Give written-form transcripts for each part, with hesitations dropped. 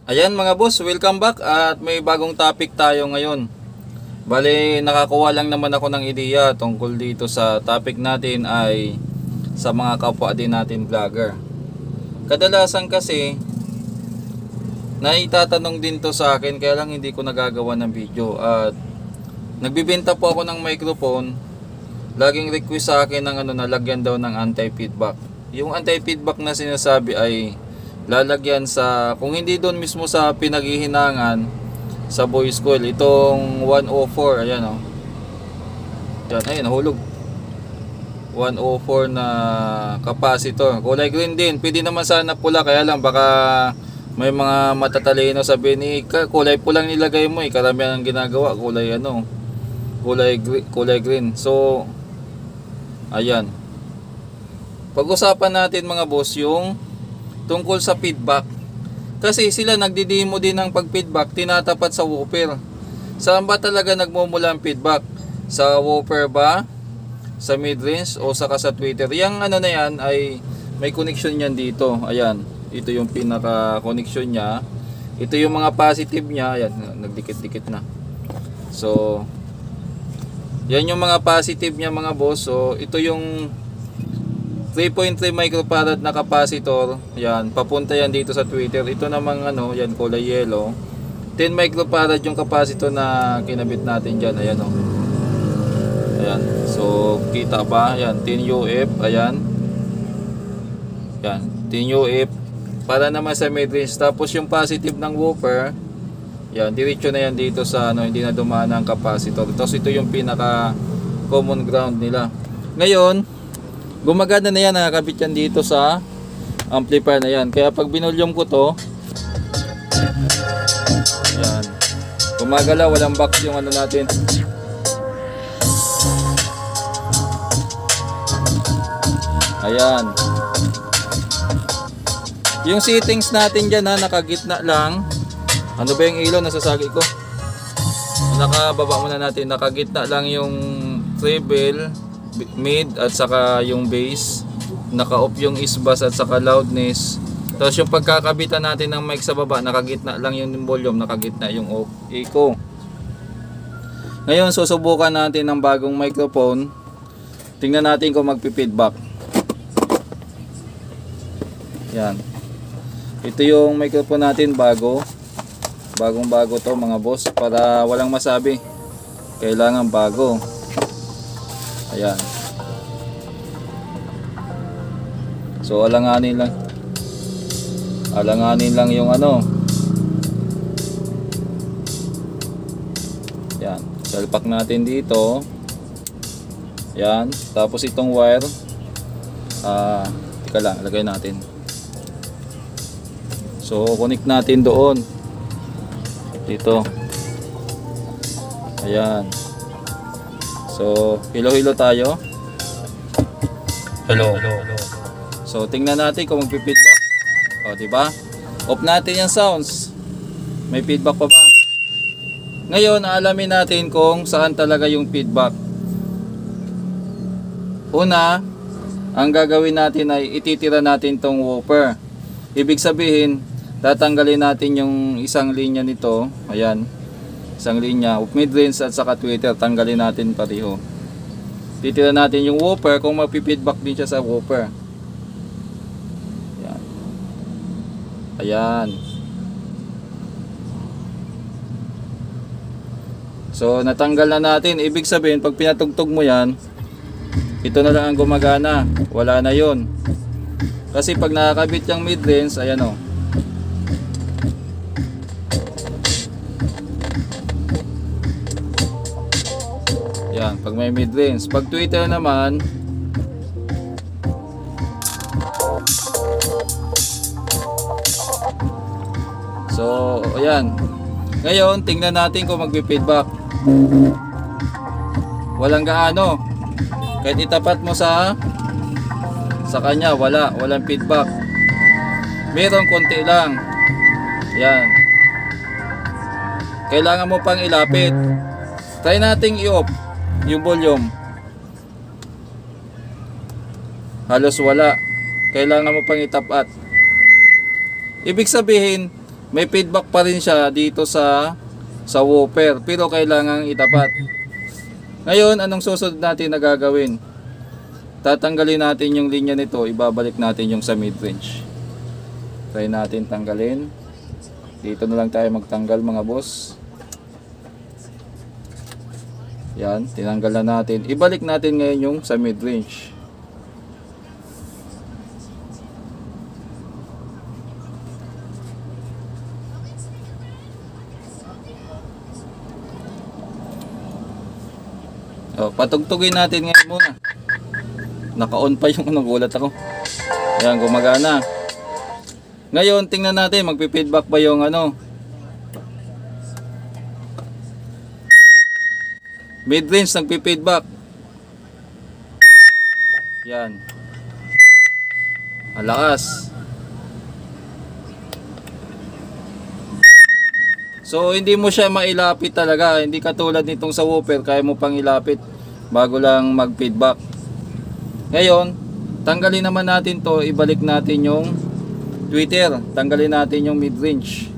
Ayan mga boss, welcome back at may bagong topic tayo ngayon. Bale, nakakuha lang naman ako ng ideya tungkol dito sa topic natin ay sa mga kapwa din natin vlogger. Kadalasan kasi, naitatanong din to sa akin kaya lang hindi ko nagagawa ng video. At nagbibenta po ako ng microphone, laging request sa akin ng nalagyan daw ng anti-feedback. Yung anti-feedback na sinasabi ay lalagyan sa, kung hindi doon mismo sa pinaghihinangan sa voice coil, itong 104, ayan o, yan, ayun, nahulog, 104 na capacitor, kulay green din, pwede naman sana pula, kaya lang baka may mga matatalino sabihin ni kulay pulang nilagay mo karamihan ang ginagawa kulay kulay green. So ayan, pag-usapan natin mga boss yung tungkol sa feedback. Kasi sila nagdidemo din ng pag-feedback, tinatapat sa woofer. Saan ba talaga nagmumula ang feedback? Sa woofer ba? Sa mid-range o saka sa tweeter? Yang na yan ay may connection yan dito. Ayan, ito yung pinaka-connection niya. Ito yung mga positive niya. Ayan, nagdikit-dikit na. So, yan yung mga positive niya mga boss. So, ito yung 3.3 microfarad na capacitor, yan, papunta yan dito sa tweeter. Ito namang yan kulay yellow. 10 microfarad yung capacitor na kinabit natin diyan, ayan oh. Ayan. So, kita ba? Ayan, 10 UF, ayan. Yan, 10 UF para naman sa mid-range. Tapos yung positive ng woofer, yan, diretso na yan dito sa hindi na dumaan ang capacitor. Tapos ito yung pinaka common ground nila. Ngayon, gumagana na yan, nakakabit yan dito sa amplifier na yan. Kaya pag binulyom ko to, yan, gumagala, walang box yung natin. Ayan. Yung settings natin dyan nakagitna lang. Ano ba yung ilaw? Nasasagi ko. Nakababa muna natin. Nakagitna lang yung treble, mid at saka yung bass, naka-off yung S-bass at saka loudness. Tapos yung pagkakabitan natin ng mic sa baba, nakagitna lang yung volume, nakagitna yung off, echo. Ngayon susubukan natin ng bagong microphone. Tingnan natin kung magpi-feedback. Yan. Ito yung microphone natin bagong bago to mga boss, para walang masabi. Kailangan bago. Ayan. So alanganin lang yung Ayan, salpak natin dito. Ayan, tapos itong wire tika lang, lagay natin. So connect natin doon dito. Ayan. So, hilo-hilo tayo. Hello. So, tingnan natin kung magpi-feedback. O, diba? Off natin yung sounds. May feedback pa ba? Ngayon, alamin natin kung saan talaga yung feedback. Una, ang gagawin natin ay ititira natin tong woofer. Ibig sabihin, tatanggalin natin yung isang linya nito. Ayan. Isang linya, mid-range at saka tweeter, tanggalin natin pareho. Titira natin yung woofer kung magpi-feedback din siya sa woofer. Ayan. Ayan. So natanggal na natin, ibig sabihin pag pinatugtog mo yan, ito na lang ang gumagana, wala na yon. Kasi pag nakakabit yung mid-range, ayan o. Yan, pag may mid-range. Pag tweeter naman, so ayan. Ngayon tingnan natin kung magpi-feedback. Walang gaano. Kahit itapat mo sa kanya, walang feedback. Meron konti lang. Yan. Kailangan mo pang ilapit. Try nating i-off yung volume. Halos wala. Kailangan mo pang itapat. Ibig sabihin, may feedback pa rin siya dito sa woofer, pero kailangan itapat. Ngayon, anong susunod natin na gagawin? Tatanggalin natin yung linya nito, ibabalik natin yung sa mid-range. Try natin tanggalin. Dito na lang tayo magtanggal mga boss. Yan, tinanggal na natin. Ibalik natin ngayon yung sa mid-range. Patugtugin natin ngayon muna. Naka-on pa yung nagulat ako. Ayan, gumagana. Ngayon, tingnan natin, magpi-feedback ba yung mid-range nagpi-feedback. Yan. Ang lakas. So, hindi mo siya mailapit talaga. Hindi katulad nitong sa woofer, kaya mo pang ilapit bago lang mag-feedback. Ngayon, tanggalin naman natin to, ibalik natin yung tweeter, tanggalin natin yung mid-range.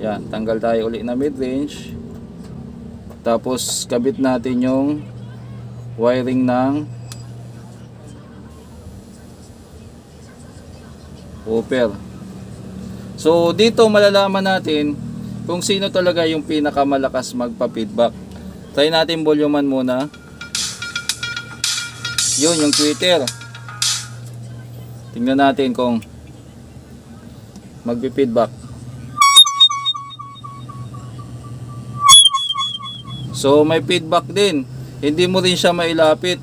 Yan, tanggal tayo uli na mid-range. Tapos kabit natin yung wiring ng woofer. So dito malalaman natin kung sino talaga yung pinakamalakas magpa-feedback. Try natin volumean muna. Yun yung tweeter. Tingnan natin kung magpi-feedback. So may feedback din. Hindi mo rin siya mailapit.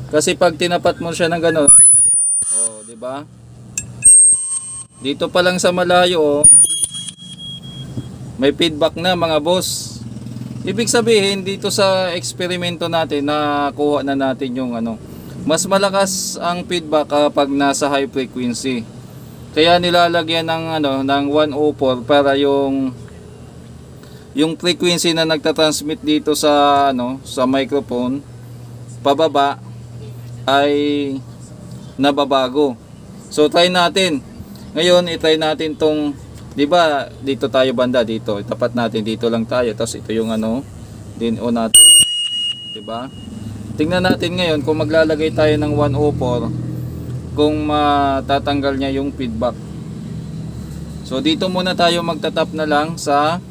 Kasi pag tinapat mo siya ng gano'n, oh, di ba? Dito pa lang sa malayo, oh, may feedback na mga boss. Ibig sabihin dito sa eksperimento natin nakuha na natin yung mas malakas ang feedback kapag nasa high frequency. Kaya nilalagyan ng 104 para yung frequency na nagtatransmit dito sa sa microphone pababa ay nababago. So try natin. Ngayon i-try natin tong, di ba dito tayo banda dito. Itapat natin dito lang tayo. Tapos ito yung din on natin. Di ba? Tingnan natin ngayon kung maglalagay tayo ng 104 kung matatanggal niya yung feedback. So dito muna tayo magtatap na lang sa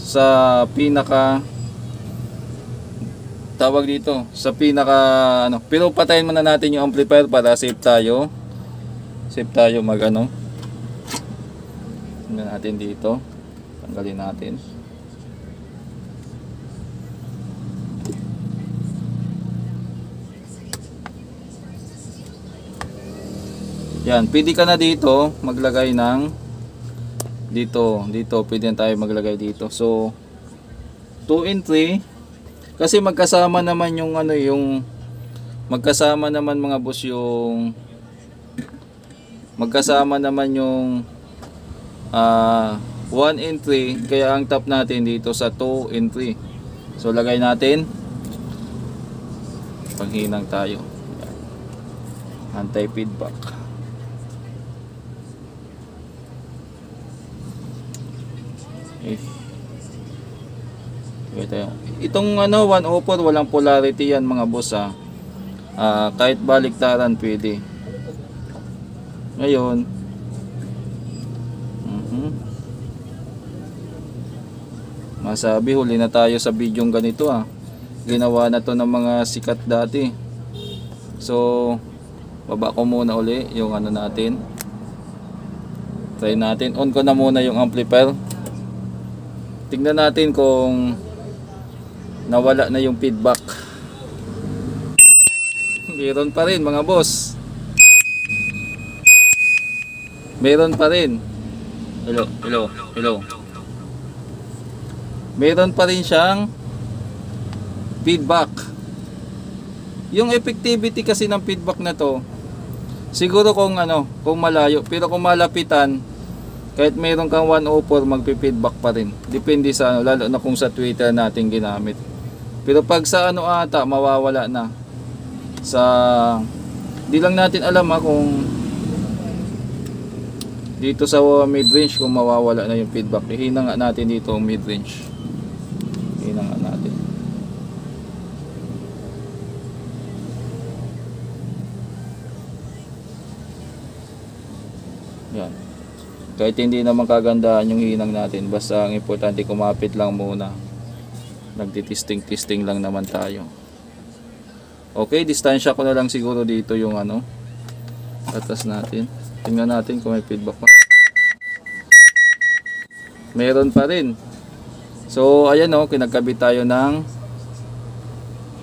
sa pinaka tawag dito, sa pinaka pero patayin muna natin yung amplifier para safe tayo mag tingnan natin dito, tanggalin natin. Yan, pwede ka na dito maglagay ng dito pwede na tayo maglagay dito. So 2 and 3 kasi magkasama naman yung magkasama naman mga boss yung magkasama naman yung 1 and 3, kaya ang top natin dito sa 2 and 3. So lagay natin, panghinang tayo, anti feedback. Itong 104 walang polarity yan mga boss kahit baliktaran pwede. Ngayon masabi huli na tayo sa bidyong ganito ginawa na to ng mga sikat dati. So baba ko muna uli yung natin. Try natin, on ko na muna yung amplifier. Tingnan natin kung nawala na yung feedback. Meron pa rin mga boss. Meron pa rin. Hello. Meron pa rin siyang feedback. Yung effectivity kasi ng feedback na to, siguro kung kung malayo, pero kung malapitan, kahit mayroon kang 104 magpi-feedback pa rin. Depende sa lalo na kung sa Twitter natin ginamit. Pero pag sa ata mawawala na. Sa di lang natin alam kung dito sa mid-range kung mawawala na yung feedback. Ihina nga natin dito ang mid-range. Ihina nga natin. Yan. Kahit hindi naman kagandahan yung hinang natin, basta ang importante kumapit lang muna. Nagtitesting lang naman tayo. Okay, distansya ko na lang siguro dito yung ano, atas natin. Tingnan natin kung may feedback pa. Meron pa rin. So ayan o, kinagkabit tayo ng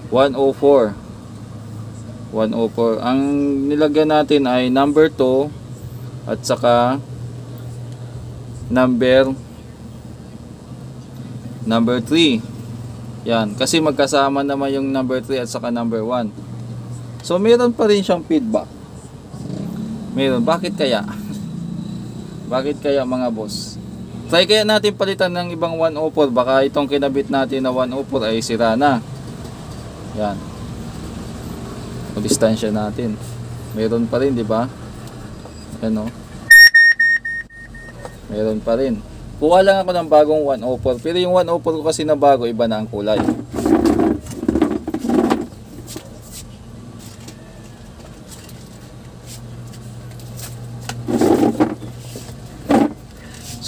104. 104. Ang nilagyan natin ay number 2 at saka number 3. Yan, kasi magkasama naman yung number 3 at saka number 1. So meron pa rin siyang feedback. Meron. Bakit kaya? Bakit kaya mga boss? Try kaya natin palitan ng ibang 104. Baka itong kinabit natin na 104 ay sira na. Yan. O distansya natin. Meron pa rin, di ba? Ano? Meron pa rin. Kuha lang ako ng bagong 104. Pero yung 104 ko kasi na bago, iba na ang kulay.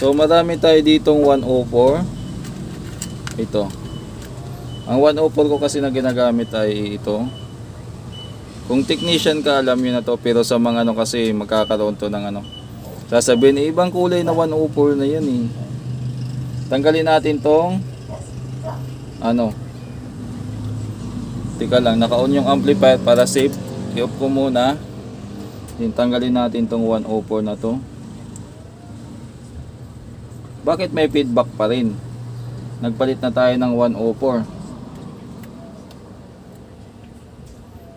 So marami tayo ditong 104. Ito. Ang 104 ko kasi na ginagamit ay ito. Kung technician ka, alam nyo na to. Pero sa mga ano kasi magkakaroon to ng ano. Sasabihin, ibang kulay na 104 na yan eh. Tanggalin natin tong ano. Tika lang, naka-on yung amplifier para safe. I-off ko muna. Tanggalin natin tong 104 na to. Bakit may feedback pa rin? Nagpalit na tayo ng 104.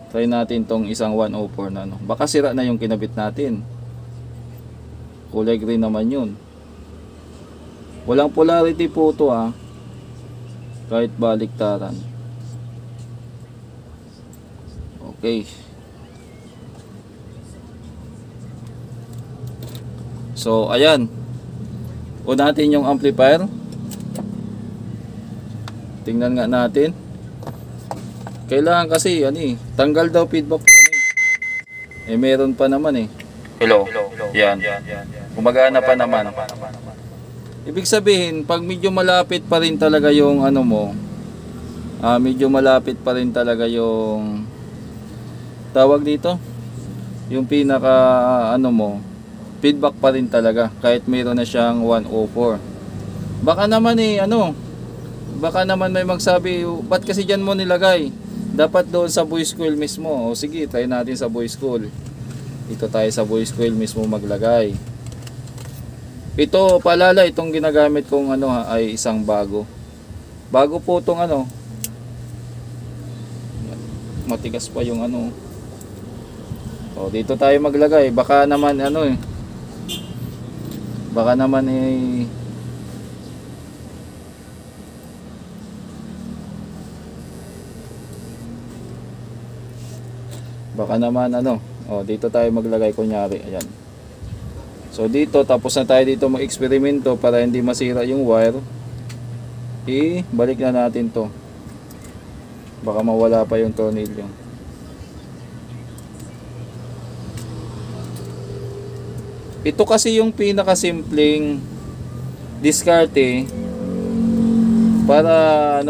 Try natin tong isang 104 na ano. Baka sira na yung kinabit natin. Kulay green naman yun. Walang polarity po ito ha. Kahit baliktaran. Okay. So ayan. Unatin yung amplifier. Tingnan nga natin. Kailangan kasi tanggal daw feedback meron pa naman eh. Hello. Yan. Gumagana pa naman. Ibig sabihin, pag medyo malapit pa rin talaga yung ano mo, medyo malapit pa rin talaga yung tawag dito, yung pinaka ano mo, feedback pa rin talaga kahit mayroon na siyang 104. Baka naman baka naman may magsabi, ba't kasi dyan mo nilagay? Dapat doon sa voice coil mismo. O sige, try natin sa voice coil. Ito tayo sa voice coil mismo maglagay. Ito paalala, itong ginagamit kong ay isang bago. Bago po itong matigas pa yung O dito tayo maglagay. Baka naman baka naman o dito tayo maglagay kunyari, ayan. So dito, tapos na tayo dito mag-eksperimento para hindi masira yung wire. Balik na natin to. Baka mawala pa yung tornilyo. Ito kasi yung pinakasimpleng diskarte para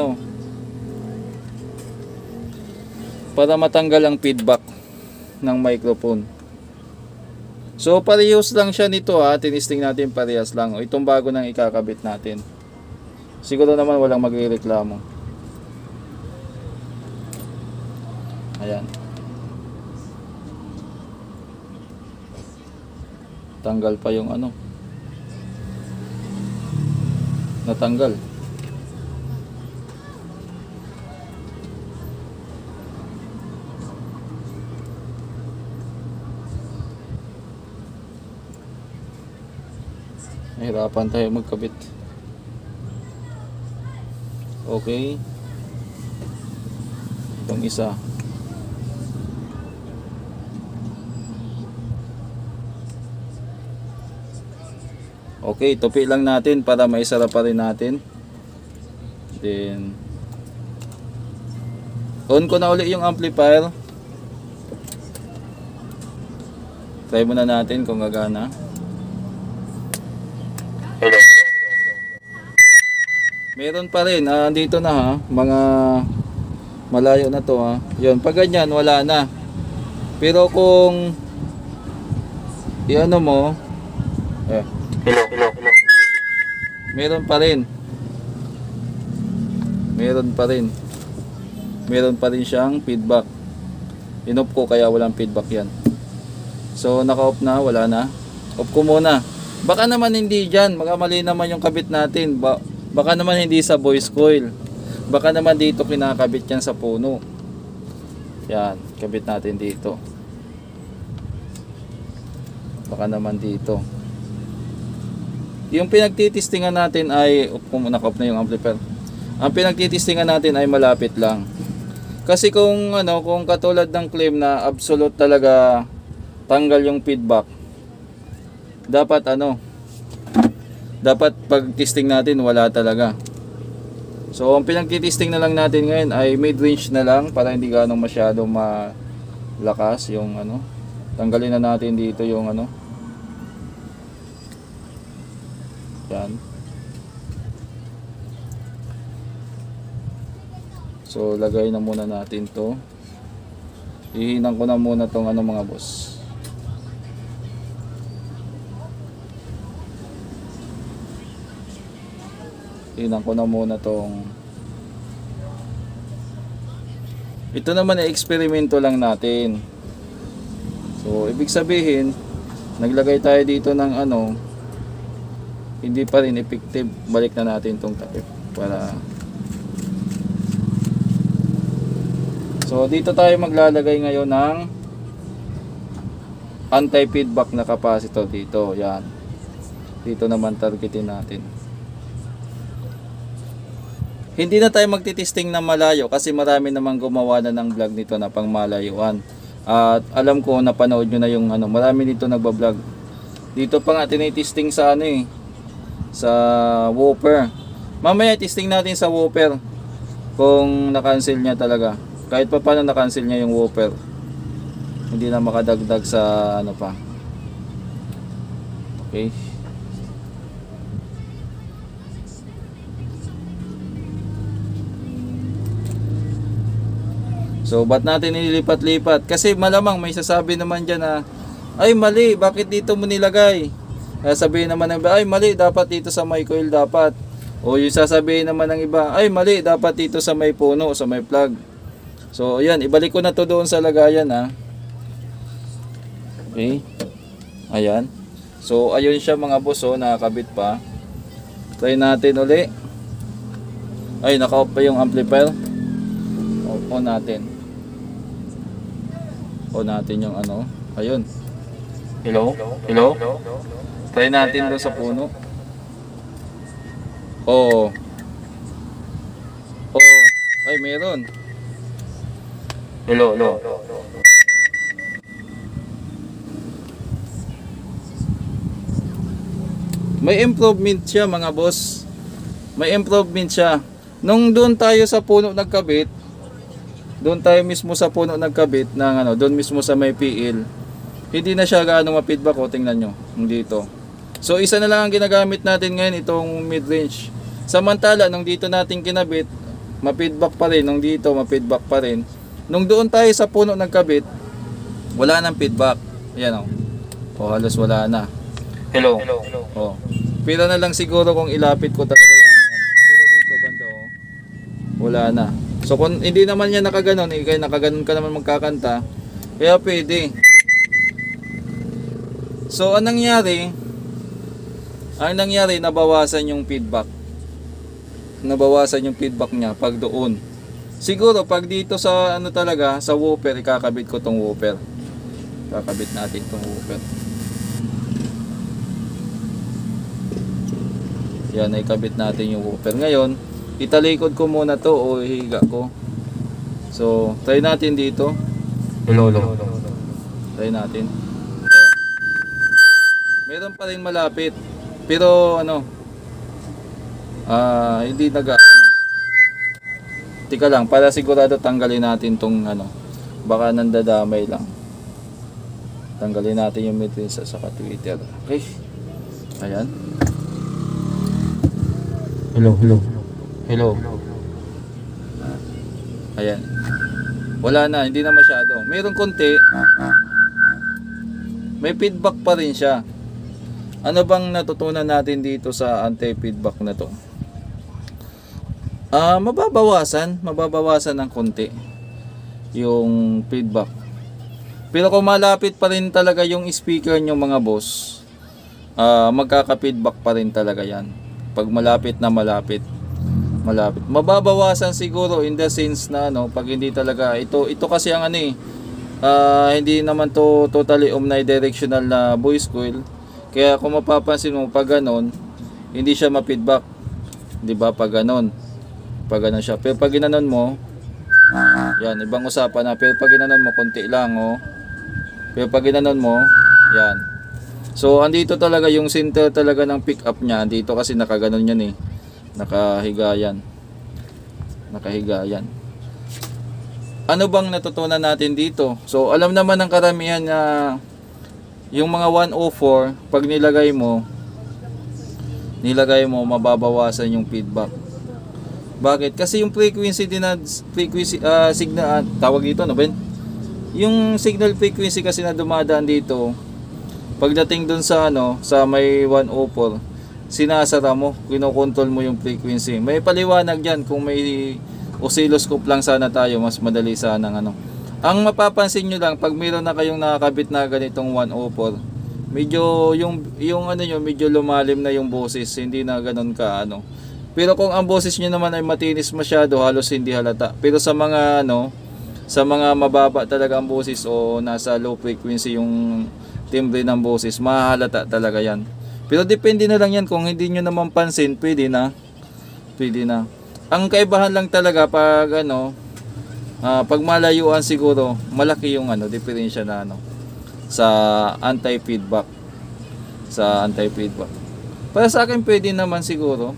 para matanggal ang feedback ng microphone. So parehas lang siya nito tinisting natin, parehas lang. Itong bago nang ikakabit natin. Siguro naman walang magrereklamo. Ayan. Tanggal pa yung natanggal. Nahirapan tayo magkabit. Okay. Itong isa. Okay, tupi lang natin para maisara pa rin natin. Then on ko na uli yung amplifier. Try muna natin kung gagana. Hello. Meron pa rin, dito na ha, mga malayo na to ha. Yun, pag ganyan wala na. Pero kung i-ano mo, Hello. meron pa rin. Meron pa rin siyang feedback. In-off ko kaya walang feedback yan. So naka-off na, wala na. Off ko muna. Baka naman hindi dyan, mali naman yung kabit natin. Baka naman hindi sa voice coil. Baka naman dito kinakabit yan sa puno. Yan, kabit natin dito. Baka naman dito. Yung pinagtitistingan natin ay, kung naka-off na yung amplifier. Ang pinagtitistingan natin ay malapit lang. Kasi kung katulad ng claim na absolute talaga tanggal yung feedback, dapat pag testing natin wala talaga. So ang pinagtitesting na lang natin ngayon ay mid-range na lang para hindi ganong masyado malakas yung tanggalin na natin dito yung yan. So lagay na muna natin to. Ihinan ko na muna tong mga boss. Ihinan ko na muna tong. Ito naman ay eksperimento lang natin. So ibig sabihin, naglagay tayo dito ng hindi pa rin effective. Balik na natin tong takip para. So dito tayo maglalagay ngayon ng anti-feedback na capacitor dito. Yan. Dito naman targetin natin. Hindi na tayo magtitesting na malayo kasi marami namang gumawa na ng vlog nito na pang malayuan. At alam ko napanood nyo na yung marami dito nagba-vlog. Dito pa nga tinitesting sa sa woofer. Mamaya testing natin sa woofer kung na-cancel niya talaga. Kahit pa paano na-cancel niya yung woofer. Hindi na makadagdag sa pa. Okay. So ba't natin nililipat-lipat? Kasi malamang may sasabi naman dyan na ay mali, bakit dito mo nilagay? Sabihin naman ng iba, ay mali, dapat dito sa may coil dapat. O yung sasabihin naman ng iba, ay mali, dapat dito sa may puno, sa may plug. So ayan, ibalik ko na to doon sa lagayan ha. Okay. Ayan. So ayun siya mga boss, nakakabit pa. Try natin uli. Ay, naka-off pa yung amplifier. On natin. On natin yung ayun. Hello? Try natin doon sa puno. Oh. Ay, meron. Hello. May improvement siya mga boss. May improvement siya. Nung doon tayo sa puno nagkabit, doon tayo mismo sa puno nagkabit ng doon mismo sa may PL, hindi na siya gaano ma-feedback o tingnan nyo dito. So isa na lang ang ginagamit natin ngayon, itong mid-range. Samantala nung dito natin kinabit, ma-feedback pa rin. Nung dito ma-feedback pa rin. Nung doon tayo sa puno nagkabit, wala nang feedback. Ayan halos wala na. Hello. Pila na lang siguro kung ilapit ko talaga yan. Pero dito banda wala na. So kung hindi naman niya nakaganon, kaya nakaganon ka naman magkakanta, kaya pwede. So anong nangyari, nabawasan yung feedback. Nabawasan yung feedback niya pag doon. Siguro pag dito sa talaga, sa woofer, ikakabit ko tong woofer. Kakabit natin tong woofer. Yan, ikabit natin yung woofer. Ngayon, italikod ko muna to o hihiga ko. So, try natin dito. Hello. Try natin. Meron pa rin malapit. Pero ano, hindi ano. Tika lang, para sigurado tanggalin natin tong ano, baka nandadamay lang. Tanggalin natin yung metrisa sa Twitter. Okay. Ayan. Hello. Hello. Ayan. Wala na, hindi na masyado. Mayroong konti. May feedback pa rin siya. Ano bang natutunan natin dito sa anti-feedback na to? Mababawasan ng konti yung feedback. Pero kung malapit pa rin talaga yung speaker nyo mga boss, magkaka-feedback pa rin talaga yan. Pag malapit. Mababawasan siguro in the sense na ano, pag hindi talaga ito kasi ang ano hindi naman to totally omnidirectional na voice coil. Kaya kung mapapansin mo pag ganon, hindi siya ma-feedback. 'Di ba? Pag ganon siya. Pero pag ginanon mo, yan, ibang usapan na. Pero pag ginanon mo konti lang, oh. Pero pag ginanon mo, yan. So andito talaga yung center talaga ng pick up niya. Andito kasi nakaganon yan eh. Nakahiga yan. Ano bang natutunan natin dito? So alam naman ng karamihan na yung mga 104 pag nilagay mo mababawasan yung feedback. Bakit? Kasi yung frequency signal tawag dito ano ba? Yung signal frequency kasi na dumadaan dito pagdating dun sa ano sa may 104 sinasara mo, kinokontrol mo yung frequency. May paliwanag diyan kung may oscilloscope lang sana tayo, mas madali sana ng ano. Ang mapapansin nyo lang pag mayroon na kayong nakakabit na ganitong 104, medyo yung ano nyo, medyo lumalim na yung boses, hindi na ganoon ka ano. Pero kung ang boses nyo naman ay matinis masyado, halos hindi halata. Pero sa mga ano, sa mga mababa talaga ang boses o nasa low frequency yung timbre ng boses, mahalata talaga yan. Pero depende na lang yan, kung hindi nyo naman pansin, pwede na. Ang kaibahan lang talaga pag ano, pag malayuan siguro, malaki yung ano, diferensya na ano, sa anti-feedback. Para sa akin pwede naman siguro.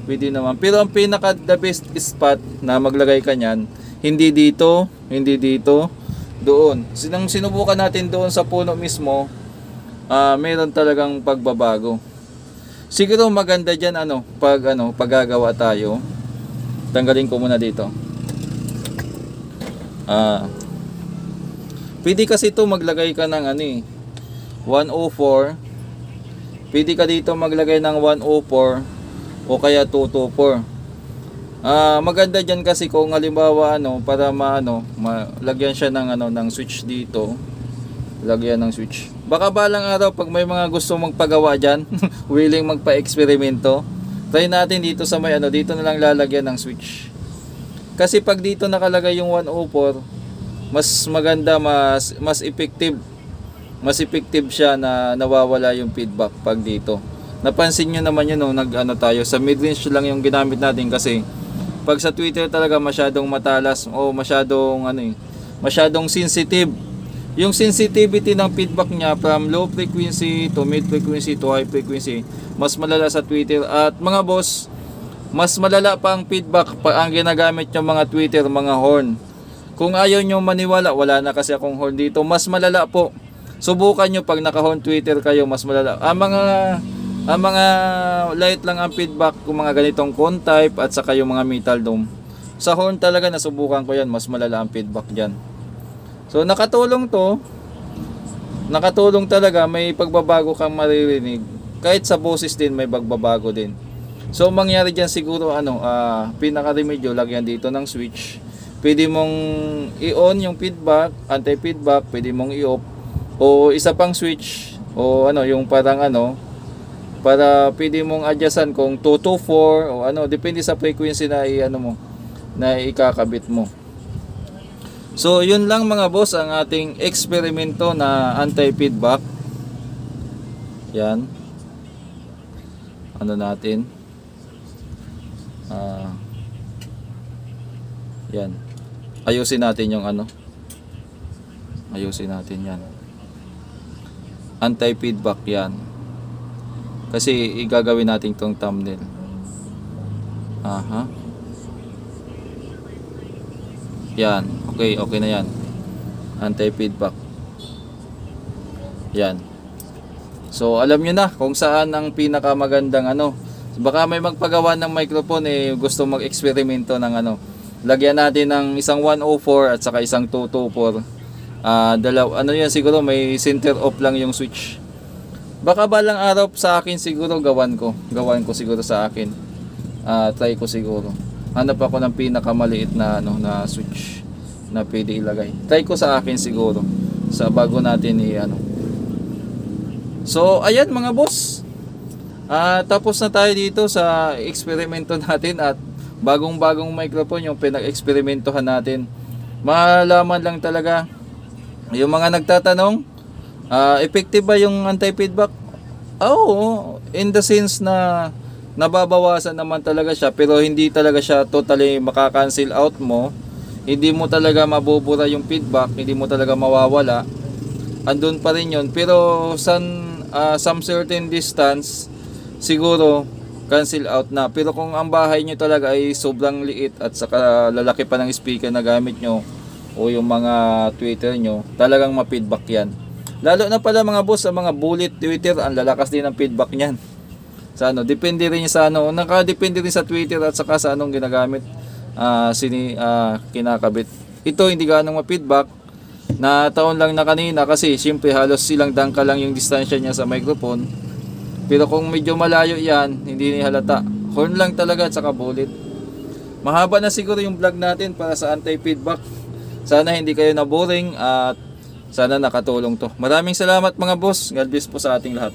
Pwede naman. Pero ang pinaka the best spot na maglagay ka niyan, hindi dito, doon. Sinubukan natin doon sa puno mismo, meron talagang pagbabago. Siguro maganda diyan pag gagawa tayo. Tanggalin ko muna dito. Pwede kasi ito maglagay ka ng 104. Pwede ka dito maglagay ng 104 o kaya 224. Maganda diyan kasi kung halimbawa para malagyan siya ng switch dito. Lagyan ng switch. Baka balang araw pag may mga gusto magpagawa diyan, willing magpa-eksperimento, try natin dito sa may dito na lang lalagyan ng switch. Kasi pag dito nakalagay yung 104, mas maganda, mas effective. Mas effective siya na nawawala yung feedback pag dito. Napansin niyo naman yun tayo sa mid-range lang yung ginamit natin kasi pag sa Twitter talaga masyadong matalas o masyadong sensitive. Yung sensitivity ng feedback niya from low frequency to mid frequency to high frequency, mas malala sa Twitter. At mga boss, mas malala pa ang feedback ang ginagamit yung mga Twitter, mga horn. Kung ayaw nyo maniwala, wala na kasi akong horn dito, mas malala po. Subukan nyo pag naka-horn Twitter kayo, mas malala. Ang mga light lang ang feedback kung mga ganitong cone type at saka yung mga metal dome. Sa horn talaga nasubukan ko yan, mas malala ang feedback dyan. So nakatulong talaga, may pagbabago kang maririnig. Kahit sa boses din may pagbabago din. So mangyari dyan siguro pinaka-remedyo, lagyan dito ng switch. Pwede mong i-on yung feedback, anti-feedback, pwede mong i-off. O isa pang switch, o yung parang para pwede mong adjustan kung 224 o depende sa frequency na na ikakabit mo. So yun lang mga boss ang ating eksperimento na anti-feedback. Yan. Natin. Yan. Ayusin natin yung Ayusin natin yan. Anti-feedback yan. Kasi igagawin natin tong thumbnail. Aha. Yan. Okay, okay na yan. Anti-feedback. Yan. So, alam nyo na kung saan ang pinakamagandang ano. Baka may magpagawa ng microphone gusto mag-eksperimento ng ano. Lagyan natin ng isang 104 at saka isang 224. Ano yan siguro, may center off lang yung switch. Baka balang araw sa akin siguro gawan ko siguro sa akin. Try ko siguro. Hanap ako ng pinakamaliit na ano na switch na pwede ilagay. Try ko sa akin siguro sa bago natin ano. So ayan mga boss. Tapos na tayo dito sa eksperimento natin at bagong-bagong microphone yung pinag-eksperimentohan natin. Malaman lang talaga yung mga nagtatanong, effective ba yung anti-feedback? Oo, in the sense na nababawasan naman talaga siya, pero hindi talaga siya totally makakancel out mo. Hindi mo talaga mabubura yung feedback, hindi mo talaga mawawala. Andun pa rin yun, pero some certain distance siguro cancel out na. Pero kung ang bahay nyo talaga ay sobrang liit at saka lalaki pa ng speaker na gamit nyo o yung mga Twitter nyo, talagang ma-feedback yan. Lalo na pala mga boss, sa mga bullet Twitter, ang lalakas din ang feedback niyan. Sa ano, depende rin sa ano, nakadepende rin sa Twitter at saka sa anong ginagamit, kinakabit. Ito hindi ganong ma-feedback. Na taon lang na kanina kasi siyempre halos silang dangka lang yung distansya niya sa microphone. Pero kung medyo malayo yan, hindi ni halata. Horn lang talaga at saka bullet. Mahaba na siguro yung vlog natin para sa anti-feedback. Sana hindi kayo na boring at sana nakatulong to. Maraming salamat mga boss. God bless po sa ating lahat.